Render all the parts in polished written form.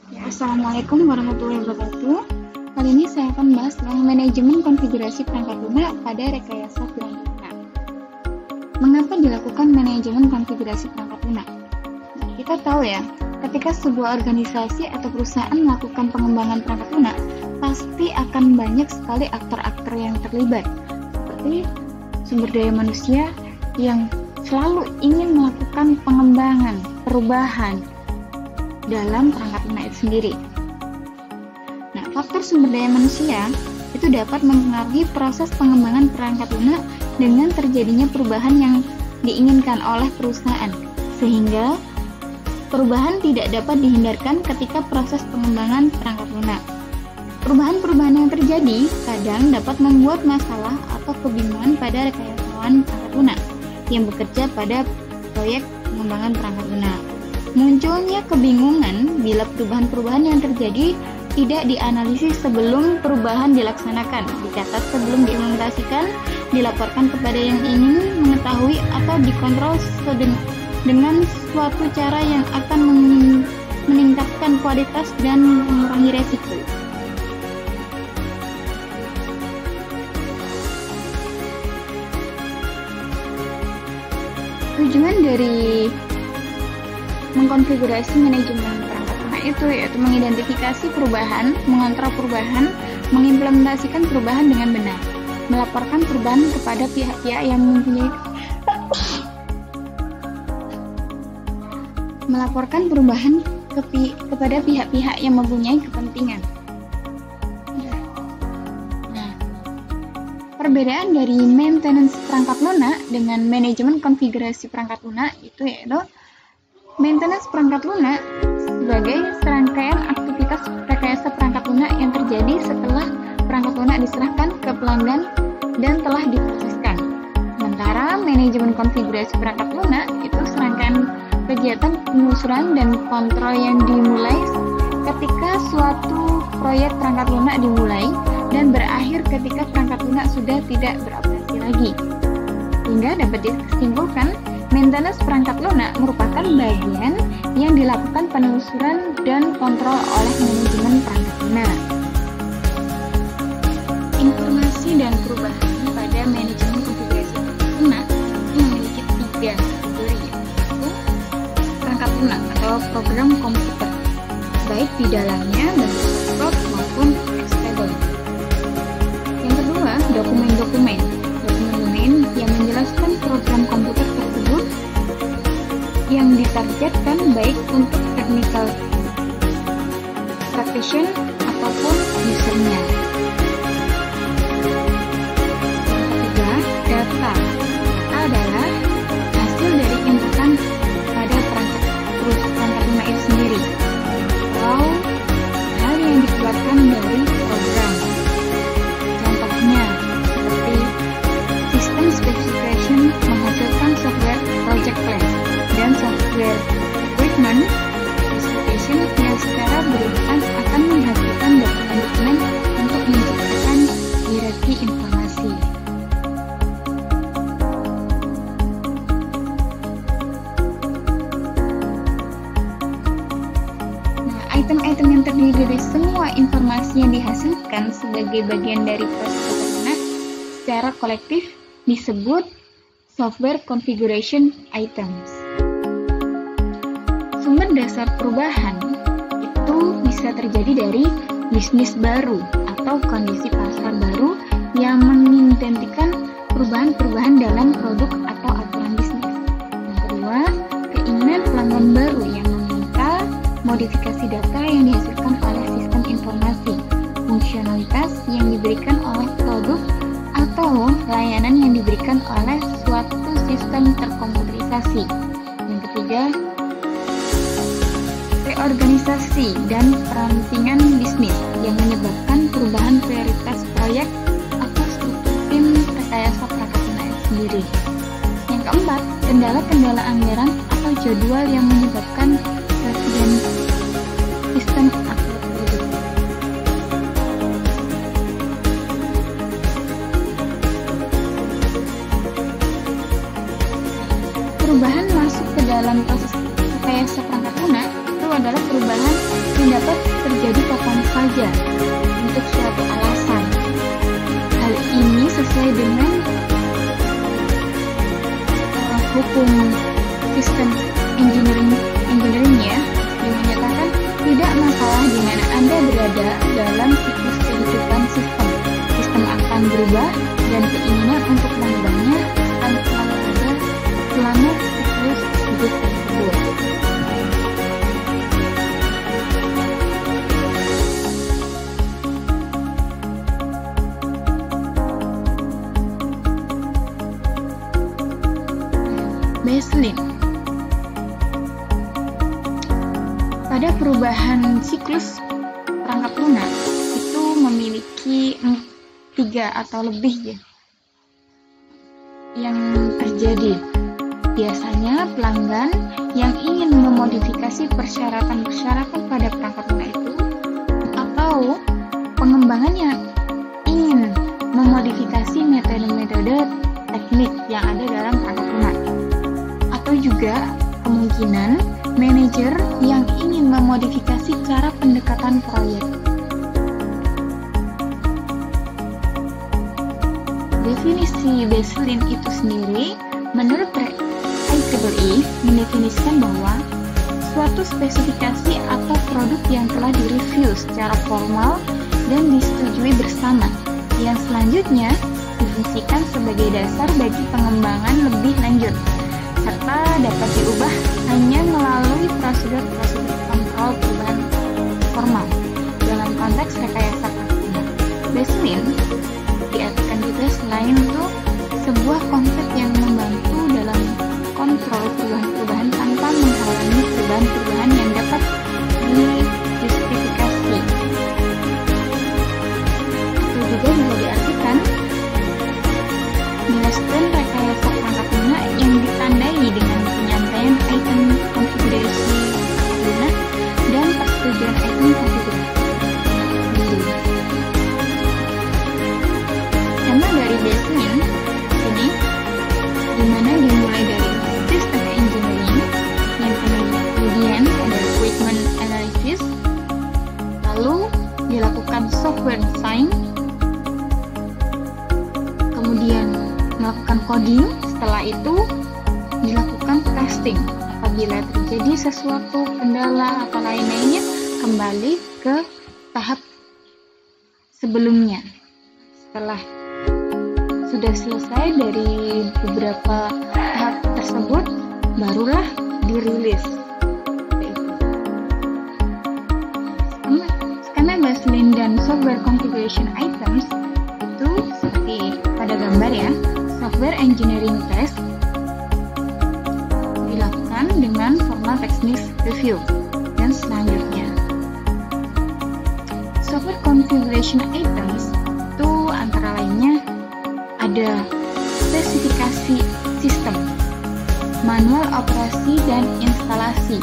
Assalamualaikum warahmatullahi wabarakatuh. Kali ini saya akan bahas tentang manajemen konfigurasi perangkat lunak pada rekayasa film lunak. Mengapa dilakukan manajemen konfigurasi perangkat lunak? Kita tahu ya, ketika sebuah organisasi atau perusahaan melakukan pengembangan perangkat lunak, pasti akan banyak sekali aktor-aktor yang terlibat, seperti sumber daya manusia yang selalu ingin melakukan pengembangan, perubahan dalam perangkat lunak itu sendiri. Nah, faktor sumber daya manusia itu dapat mempengaruhi proses pengembangan perangkat lunak dengan terjadinya perubahan yang diinginkan oleh perusahaan, sehingga perubahan tidak dapat dihindarkan ketika proses pengembangan perangkat lunak. Perubahan-perubahan yang terjadi kadang dapat membuat masalah atau kebingungan pada rekayasawan perangkat lunak yang bekerja pada proyek pengembangan perangkat lunak. Munculnya kebingungan bila perubahan-perubahan yang terjadi tidak dianalisis sebelum perubahan dilaksanakan, dicatat sebelum diimplementasikan, dilaporkan kepada yang ingin mengetahui atau dikontrol dengan suatu cara yang akan meningkatkan kualitas dan mengurangi resiko. Tujuan dari mengkonfigurasi manajemen perangkat lunak itu yaitu mengidentifikasi perubahan, mengontrol perubahan, mengimplementasikan perubahan dengan benar, melaporkan perubahan kepada pihak-pihak yang mempunyai kepada pihak-pihak yang mempunyai kepentingan. Nah, perbedaan dari maintenance perangkat lunak dengan manajemen konfigurasi perangkat lunak itu yaitu maintenance perangkat lunak sebagai serangkaian aktivitas rekayasa perangkat lunak yang terjadi setelah perangkat lunak diserahkan ke pelanggan dan telah diproseskan. Sementara manajemen konfigurasi perangkat lunak itu serangkaian kegiatan penelusuran dan kontrol yang dimulai ketika suatu proyek perangkat lunak dimulai dan berakhir ketika perangkat lunak sudah tidak beroperasi lagi. Sehingga dapat disimpulkan, maintenance perangkat lunak merupakan bagian yang dilakukan penelusuran dan kontrol oleh manajemen perangkat lunak. Informasi dan perubahan pada manajemen konfigurasi perangkat lunak memiliki 3 kategori, yaitu perangkat lunak atau program komputer, baik di dalamnya bentuk software maupun eksternal. Yang kedua, dokumen-dokumen yang menjelaskan program komputer tersebut yang ditargetkan baik untuk technical practitioner ataupun usernya. Yang ketiga, data adalah hasil dari inputan pada perangkat lunak itu sendiri atau hal yang dikeluarkan dari program. Contohnya seperti sistem specification menghasilkan software project plan dan software equipment specification yang secara berurutan akan menghasilkan dokumen-dokumen untuk menciptakan hierarki informasi. Nah, item-item yang terdiri dari semua informasi yang dihasilkan sebagai bagian dari proses lunak secara kolektif disebut software configuration items. Sumber dasar perubahan itu bisa terjadi dari bisnis baru atau kondisi pasar baru yang mengidentikan perubahan-perubahan dalam produk atau aturan bisnis. Yang kedua, keinginan pelanggan baru yang meminta modifikasi data yang dihasilkan oleh sistem informasi, fungsionalitas yang diberikan oleh produk atau layanan yang diberikan oleh suatu sistem terkomputerisasi. Yang ketiga, reorganisasi dan perampingan bisnis yang menyebabkan perubahan prioritas proyek atau struktur tim rekayasa perangkat lunak sendiri. Yang keempat, kendala-kendala anggaran atau jadwal yang menyebabkan kerajinan sistem atau produk. Perubahan masuk ke dalam proses rekayasa perangkat lunak itu adalah perubahan yang dapat terjadi kapan saja untuk suatu alasan. Hal ini sesuai dengan hukum sistem engineering ya, yang menyatakan tidak masalah di mana Anda berada dalam siklus kehidupan sistem akan berubah dan keinginan untuk mengubahnya akan selalu ada selama siklus hidup tersebut. Baseline. Pada perubahan siklus perangkat lunak itu memiliki 3 atau lebih ya yang terjadi. Biasanya pelanggan yang ingin memodifikasi persyaratan-persyaratan pada perangkat lunak itu, atau pengembangan yang ingin memodifikasi metode-metode teknik yang ada dalam perangkat lunak, atau juga kemungkinan manajer yang ingin memodifikasi cara pendekatan proyek. Definisi baseline itu sendiri menurut IEEE mendefinisikan bahwa suatu spesifikasi atau produk yang telah direview secara formal dan disetujui bersama, yang selanjutnya difungsikan sebagai dasar bagi pengembangan lebih lanjut, serta dapat diubah hanya melalui prosedur-prosedur kontrol perubahan formal dalam konteks rekayasa perangkat. Baseline diartikan juga selain itu sebuah konsep yang membantu dalam kontrol perubahan-perubahan tanpa menghalangi perubahan-perubahan yang dapat dijustifikasi. Itu juga bisa diartikan milestone rekayasa perangkat lunak yang ditandai dengan penyampaian item konfigurasi lunak dan persetujuan item konfigurasi. Sama dari baseline ini, dimana dimulai dari sistem engineering, yang kemudian ada requirement analysis, lalu dilakukan software design, kemudian melakukan coding, setelah itu dilakukan testing. Apabila terjadi sesuatu kendala atau lain-lainnya, kembali ke tahap sebelumnya. Setelah sudah selesai dari beberapa tahap tersebut, barulah dirilis. Skema baseline dan software configuration items itu seperti pada gambar ya. Software engineering test dilakukan dengan formal teknis review dan selanjutnya. Software configuration items itu antara lainnya ada spesifikasi sistem, manual operasi dan instalasi,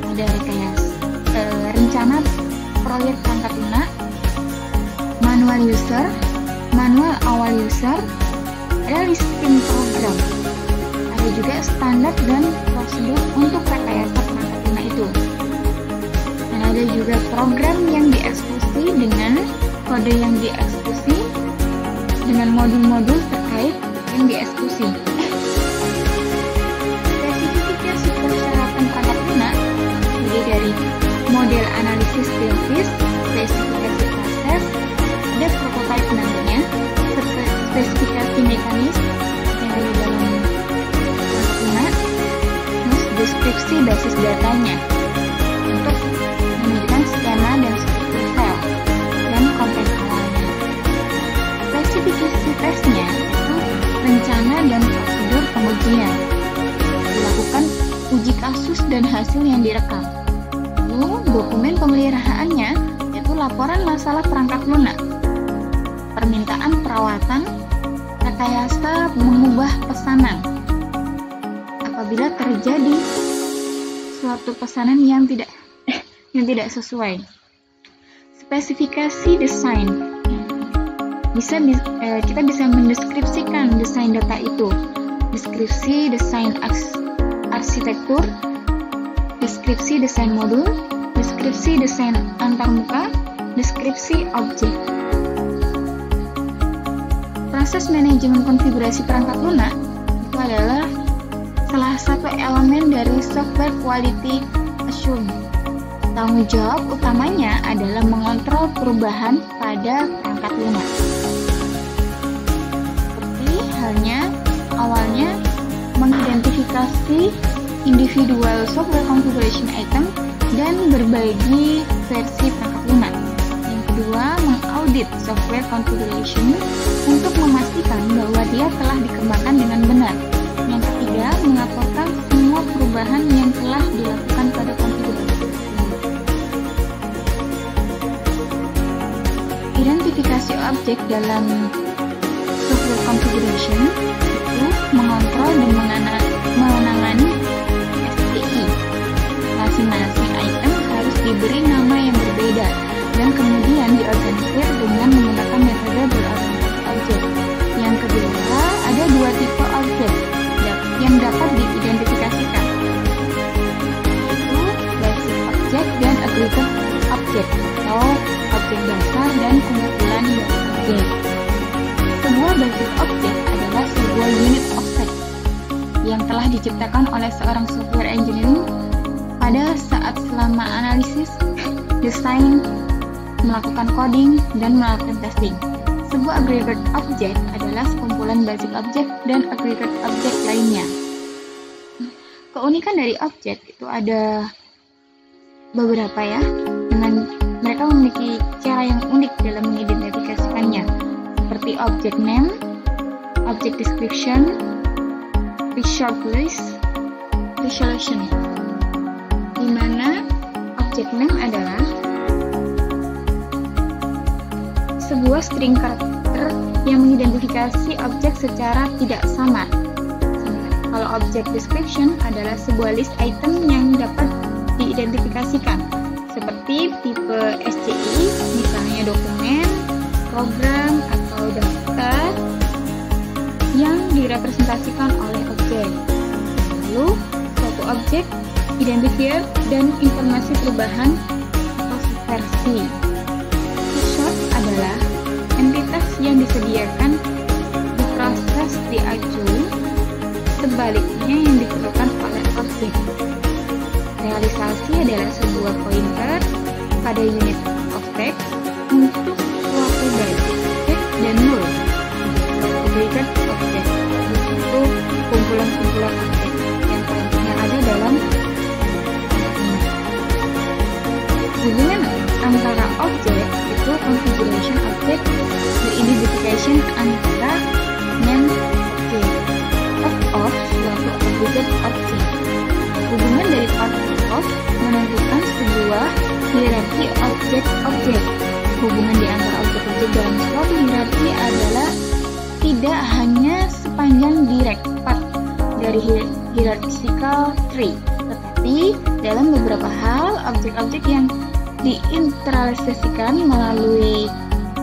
ada rencana proyek perangkat lunak, manual user, manual awal user, ada listing program, ada juga standar dan prosedur untuk rekayasa perangkat lunak itu, dan ada juga program yang dieksekusi dengan kode yang dieksekusi dengan modul-modul terkait yang dieksekusi. Spesifikasi persyaratan perangkat lunak terdiri dari model analisis teoris, spesifikasi proses, ada prototype namanya, spesifikasi mekanis yang ada dalam perangkat lunak, terus deskripsi basis datanya untuk menunjukkan skema dan struktur file dan konten awalnya. Spesifikasi tesnya itu rencana dan prosedur pengujian, dilakukan uji kasus dan hasil yang direkam. Lalu dokumen pemeliharaannya yaitu laporan masalah perangkat lunak, permintaan perawatan, rekayasa mengubah pesanan apabila terjadi suatu pesanan yang tidak sesuai. Spesifikasi desain, kita bisa mendeskripsikan desain data itu, deskripsi desain arsitektur, deskripsi desain modul, deskripsi desain antarmuka, deskripsi objek. Proses manajemen konfigurasi perangkat lunak itu adalah salah satu elemen dari software quality assurance. Tanggung jawab utamanya adalah mengontrol perubahan pada perangkat lunak. Seperti halnya awalnya mengidentifikasi individual software configuration item dan berbagi versi perangkat lunak. Yang kedua, mengaudit software configuration untuk memastikan bahwa dia telah dikembangkan dengan benar. Yang ketiga, melaporkan semua perubahan yang telah dilakukan pada konfigurasi tersebut. Identifikasi objek dalam software configuration itu mengontrol dan menangani STI. Masing-masing item harus diberi nama yang berbeda dan kemudian diorganisir dengan menggunakan metode berorganisasi objek. Yang kedua, ada dua tipe objek yang dapat diidentifikasikan, yaitu basic object dan aggregate object atau objek dasar dan kumpulan objek. Sebuah basic object adalah sebuah unit object yang telah diciptakan oleh seorang software engineer pada saat selama analisis, desain, melakukan coding, dan melakukan testing. Sebuah aggregate object adalah sekumpulan basic object dan aggregate object lainnya. Keunikan dari objek itu ada beberapa ya, dengan mereka memiliki cara yang unik dalam mengidentifikasikannya, seperti object name, object description, feature list, resolution. Di mana object name adalah sebuah string karakter yang mengidentifikasi objek secara tidak samar. Kalau object description adalah sebuah list item yang dapat diidentifikasikan, seperti tipe SCI, misalnya dokumen, program, atau daftar yang direpresentasikan oleh objek. Lalu, suatu objek, identifier, dan informasi perubahan atau versi. Adalah entitas yang disediakan diproses di IQ, sebaliknya yang diperlukan oleh objek. Realisasi adalah sebuah pointer pada unit objek untuk suatu basic objek dan null aggregate objek untuk kumpulan-kumpulan objek yang ada dalam hubungan antara objek itu configuration object beridentification antara name object of suatu aggregate object. Hubungan dari part of menentukan sebuah hierarki objek-objek. Hubungan di antara objek-objek dalam suatu hierarki adalah tidak hanya sepanjang direct path dari hierarchical tree, tetapi dalam beberapa hal objek-objek yang diinteralisasikan melalui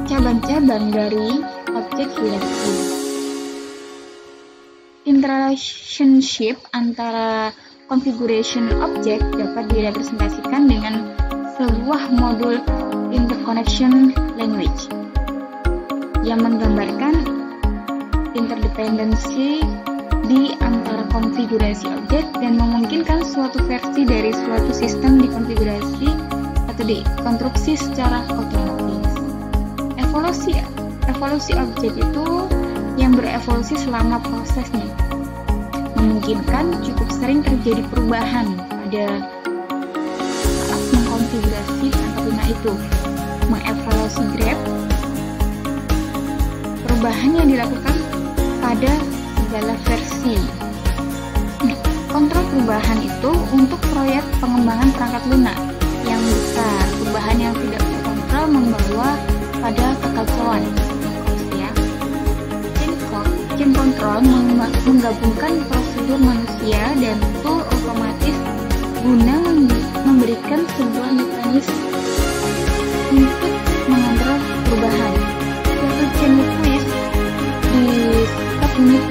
cabang-cabang dari objek hierarki. Interrelationship antara configuration object dapat direpresentasikan dengan sebuah modul interconnection language yang menggambarkan interdependensi di antara konfigurasi objek dan memungkinkan suatu versi dari suatu sistem dikonfigurasi atau dikonstruksi secara otomatis. Evolusi objek itu yang berevolusi selama prosesnya, memungkinkan cukup sering terjadi perubahan pada saat mengkonfigurasi perangkat lunak itu. Mengevaluasi grep, perubahan yang dilakukan pada segala versi. Kontrol perubahan itu untuk proyek pengembangan perangkat lunak yang besar. Perubahan yang tidak terkontrol membawa pada kekacauan. Change control menggabungkan prosedur manusia dan tool otomatis guna memberikan sebuah mekanisme untuk mengontrol perubahan. Suatu change request di-submit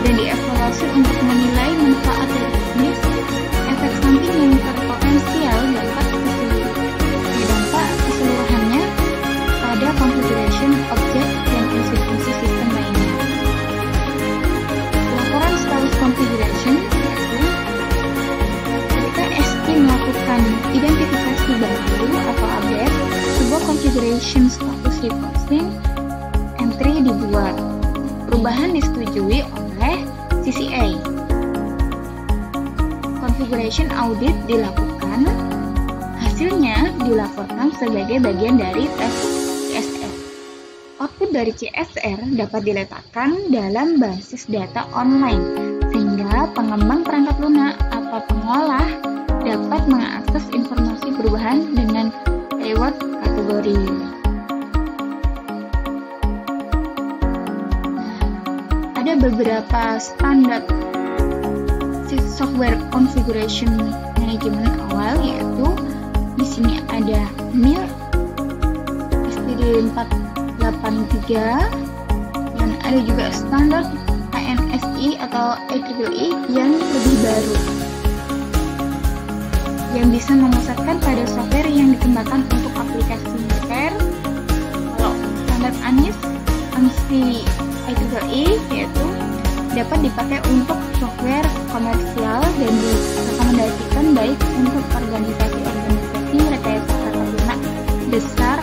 dan dievaluasi untuk menilai manfaat dari bisnis, efek samping yang terpotensial dapat Configuration Status Reporting entry dibuat. Perubahan disetujui oleh CCA. Configuration audit dilakukan. Hasilnya dilaporkan sebagai bagian dari tes CSR. Output dari CSR dapat diletakkan dalam basis data online, sehingga pengembang perangkat lunak atau pengolah dapat mengakses informasi perubahan dengan keyword kategori. Ada beberapa standar software configuration management awal, yaitu di sini ada MIL, STD483, dan ada juga standar ANSI atau IEEE yang lebih baru, yang bisa memusatkan pada software yang dikembangkan untuk aplikasi militer. Kalau standar ANIS, ANSI, IEEE yaitu dapat dipakai untuk software komersial dan direkomendasikan baik untuk organisasi rekayasa perangkat lunak besar